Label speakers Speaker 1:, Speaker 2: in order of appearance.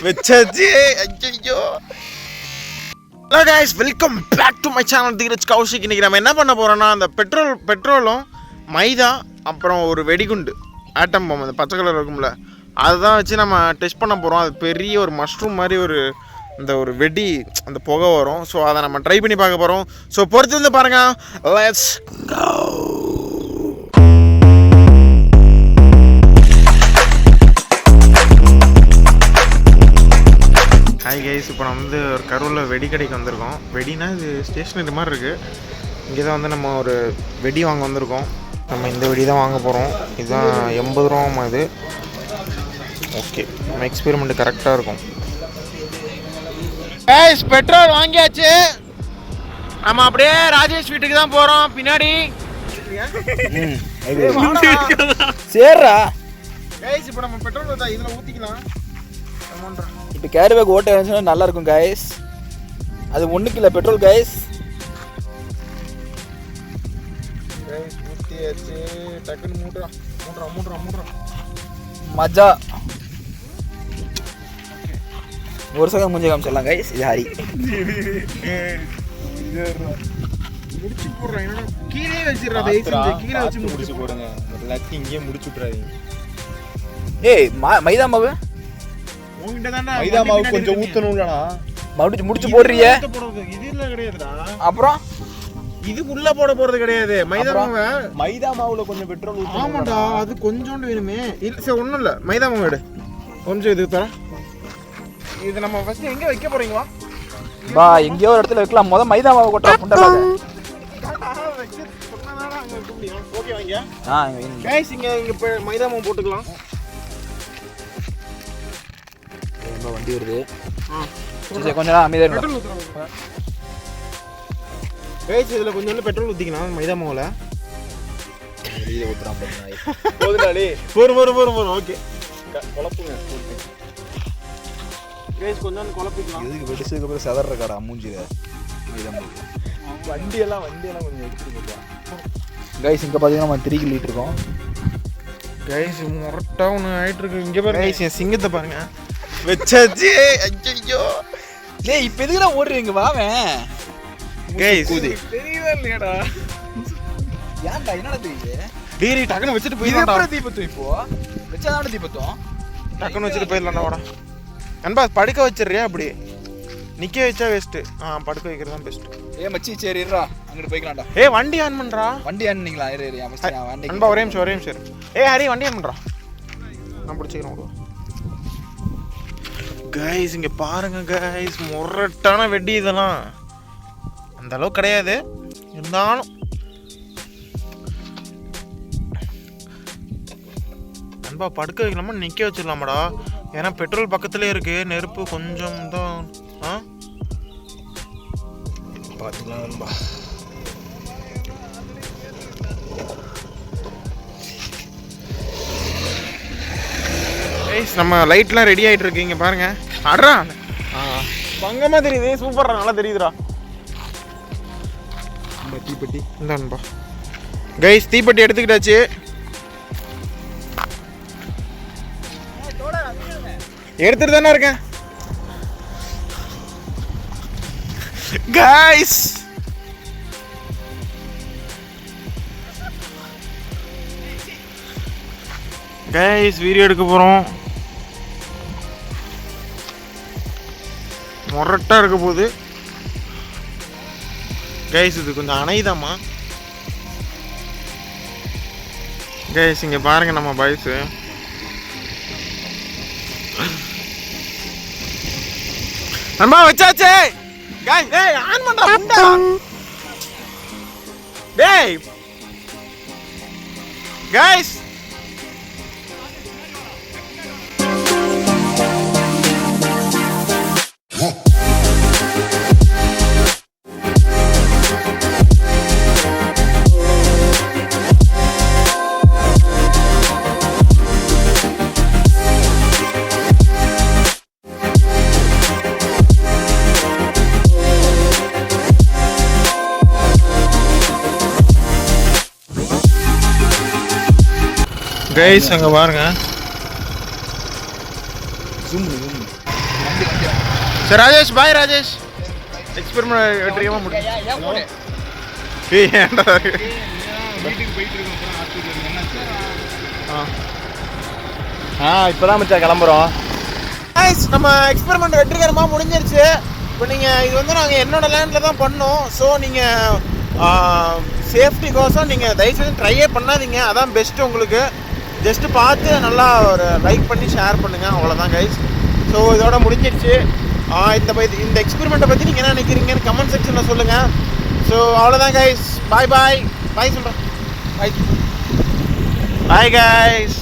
Speaker 1: வச்சாச்சு. ஐயோ. Hello guys, welcome back to my channel Dheeraj Kaushik. இன்னைக்கு நம்ம என்ன பண்ண போறோம்னா, அந்த பெட்ரோலும் மைதா அப்புறம் ஒரு வெடிகுண்டு ஆட்டம் பாம், அந்த பச்சை கலர் இருக்கும்ல, அதுதான் வச்சு நம்ம டெஸ்ட் பண்ண போகிறோம். அது பெரிய ஒரு மஷ்ரூம் மாதிரி ஒரு வெடி அந்த புகை வரும். ஸோ அதை நம்ம ட்ரை பண்ணி பார்க்க போகிறோம். ஸோ பொறுத்து வந்து பாருங்கள். Let's go. ஹாய் கைஸ், இப்போ நம்ம வந்து ஒரு கரூரில் வெடி கடைக்கு வந்திருக்கோம். வெடினா இது ஸ்டேஷ்னரி மாதிரி இருக்குது. இங்கே தான் வந்து நம்ம ஒரு வெடி வாங்க வந்திருக்கோம். நம்ம இந்த வெடி தான் வாங்க போகிறோம். இதுதான் 80 ரூபாமா இது. ஓகே, நம்ம எக்ஸ்பெரிமெண்ட் கரெக்டாக இருக்கும். கைஸ், பெட்ரோல் வாங்கியாச்சு. நம்ம அப்படியே ராஜேஷ் வீட்டுக்கு தான் போகிறோம். பின்னாடி
Speaker 2: சேர்றா
Speaker 1: கைஸ். இப்போ நம்ம பெட்ரோல் இதில் ஊற்றிக்கலாம்.
Speaker 2: இப்போ கேரி பேக் ஓட்ட இருந்துச்சுன்னா நல்லா இருக்கும் கைஸ். அது 1 கிலோ பெட்ரோல் கைஸ்.
Speaker 1: ஊற்றியாச்சு. டக்குன்னு மூடுறோம்.
Speaker 2: மஜா. ஒரு சகம் முடிஞ்சு காமிச்சிடலாம் கைஸ். இது ஹரி
Speaker 1: முடிச்சு போடுறேன். என்னடா கீழே வச்சிடுறா, கீழே வச்சு முடிச்சு போடுங்க. எல்லாத்தையும் இங்கேயே முடிச்சு விட்றாதீங்க.
Speaker 2: ஏய் மைதா மாவு,
Speaker 1: மைதா மாவு கொஞ்சம் ஊத்தணும்லடா.
Speaker 2: மறுபடியும் முடிச்சு போடுறியே.
Speaker 1: இது இல்ல கிடையாதுடா.
Speaker 2: அப்புறம்
Speaker 1: இதுக்குள்ள போட போறது கிடையாது.
Speaker 3: மைதா மாவுல கொஞ்சம் பெட்ரோல் ஊத்தணும்.
Speaker 1: ஆமாடா, அது கொஞ்சோண்டு வேணுமே. இல்ல சரி, ஒண்ணும் இல்ல. மைதா மாவு எடு கொஞ்சம். இது தர. இது நம்ம ஃபர்ஸ்ட் எங்க வைக்க போறீங்களா?
Speaker 2: பா, எங்கேயோ ஒரு இடத்துல வைக்கலாம். முத மைதா மாவு கொட்டா புண்டலாக.
Speaker 1: ஓகே வாங்க. गाइस, இங்க மைதா மாவு போட்டுக்கலாம்.
Speaker 2: வண்டி வருது. சரி, கொஞ்ச நேரம் அமைதியா இருங்க.
Speaker 1: गाइस, இதுல கொஞ்சம் பெட்ரோல் ஊத்திக்கலாம் மைதா மாவுல.
Speaker 2: வெளியில ஊத்துறான் பாருங்க.
Speaker 1: போதுனாலே போறு. ஓகே, குழப்புங்க. गाइस, கொஞ்சம் குழப்பிக்கலாம்.
Speaker 3: இதுக்கு வெடிச்சதுக்கு அப்புறம் சதற கடை மூஞ்சில மைதா மாவு. வண்டி எல்லாம் கொஞ்சம் எடுத்துட்டு
Speaker 2: गाइस, இங்க பாத்தீங்கன்னா நம்ம 3 கிலோ இருக்கோம்.
Speaker 1: गाइस, மொரட்டா ஒன்னு ஆயிட்டு இருக்கு. இங்க பாருங்க गाइस, என் சிங்கத்தை பாருங்க. வெச்சாச்சு. ஐயோ.
Speaker 2: டேய், இப்போ எதுக்குடா ஓடுறீங்க? வாவேன்
Speaker 1: गाइस,
Speaker 2: தெரியவே இல்லையடா. ஏன்டா என்னடா தெரியுது?
Speaker 1: டேய், டக்குன்னு வச்சிட்டு போயிடலாம்டா.
Speaker 2: இது தீபத்தம் இப்போ வெச்சாதான தீபத்தம்.
Speaker 1: டக்குன்னு வச்சிட்டு போயிடலாம்டா. வாடா அன்பா, படுக்க வச்சிடுறியா? அப்படி நிக்க வச்சா வேஸ்ட். படுக்க வைக்கிறது தான் பெஸ்ட்.
Speaker 2: மச்சி, சரி இருடா, அங்கிட்டு போய்க்கலாம்டா.
Speaker 1: வண்டி ஆன் பண்றா.
Speaker 2: வண்டி ஆன்னிங்களா? வண்டி
Speaker 1: அன்பா, ஒரே நிமிஷம். ஹரி, வண்டி ஆன் பண்றா. நான் பிடிச்சிக்கிறேன். गाइस, இங்க பாருங்க गाइस, மொரட்டான வெடி. இதெல்லாம் அந்த அளவுக்கு கிடையாது, இருந்தாலும் அன்பா படுக்க வைக்கலாமா நிக்க வச்சிடலாமாடா? ஏன்னா பெட்ரோல் பக்கத்துலேயே இருக்கு. நெருப்பு கொஞ்சம் தான்.
Speaker 3: பார்த்துக்கலாம் நண்பா.
Speaker 1: நம்ம லைட்லாம் ரெடி ஆகிட்டு இருக்கு. இங்கே பாருங்க. அட்ரா பங்கமாக தெரியுது. சூப்பர்ரா, நல்லா தெரியுதுடா.
Speaker 3: தீப்பெட்டி
Speaker 1: இந்தான்பா. கைஸ், தீப்பெட்டி எடுத்துக்கிட்டாச்சு. எடுத்துட்டு தானே இருக்கேன் கைஸ். வீடியோ எடுக்க போறோம். மொரட்டா இருக்க போகுது கைஸ். இது கொஞ்சம் அணைதாமா கைஸ். இங்க பாருங்க நம்ம பாய்ஸ். அம்மா வச்சாச்சே गाइस. டேய், ஆன் பண்றா புண்டா. டேய் गाइस, கைஸ் அங்கே பாருங்க. சரி ராஜேஷ், பாய் ராஜேஷ். எக்ஸ்பெரிமெண்ட் வெற்றிகரமாக முடியும். ஏன்டா
Speaker 3: வீட்டுக்கு போயிட்டு இருக்கோம் ஹாஸ்பிட்டல் என்னாச்சு? இப்போதான் மச்சான் கிளம்புறோம்.
Speaker 1: நம்ம எக்ஸ்பெரிமெண்ட் வெற்றிகரமாக முடிஞ்சிருச்சு. இப்போ நீங்கள் இது வந்து நாங்கள் என்னோட லேண்டில் தான் பண்ணோம். ஸோ நீங்கள் சேஃப்டிக்கோசம் நீங்கள் தயவுசெய்து ட்ரையே பண்ணாதீங்க. அதான் பெஸ்ட்டு உங்களுக்கு. ஜஸ்ட்டு பார்த்து நல்லா ஒரு லைக் பண்ணி ஷேர் பண்ணுங்கள், அவ்வளோதான் கைஸ். ஸோ இதோட முடிஞ்சிருச்சு. இந்த எக்ஸ்பெரிமெண்ட்டை பற்றி நீங்கள் என்ன நினைக்கிறீங்கன்னு கமெண்ட் செக்ஷனில் சொல்லுங்கள். ஸோ அவ்வளோதான் கைஸ். பாய் பாய் பாய் சொல்கிறேன். பாய் பாய் கைஸ்.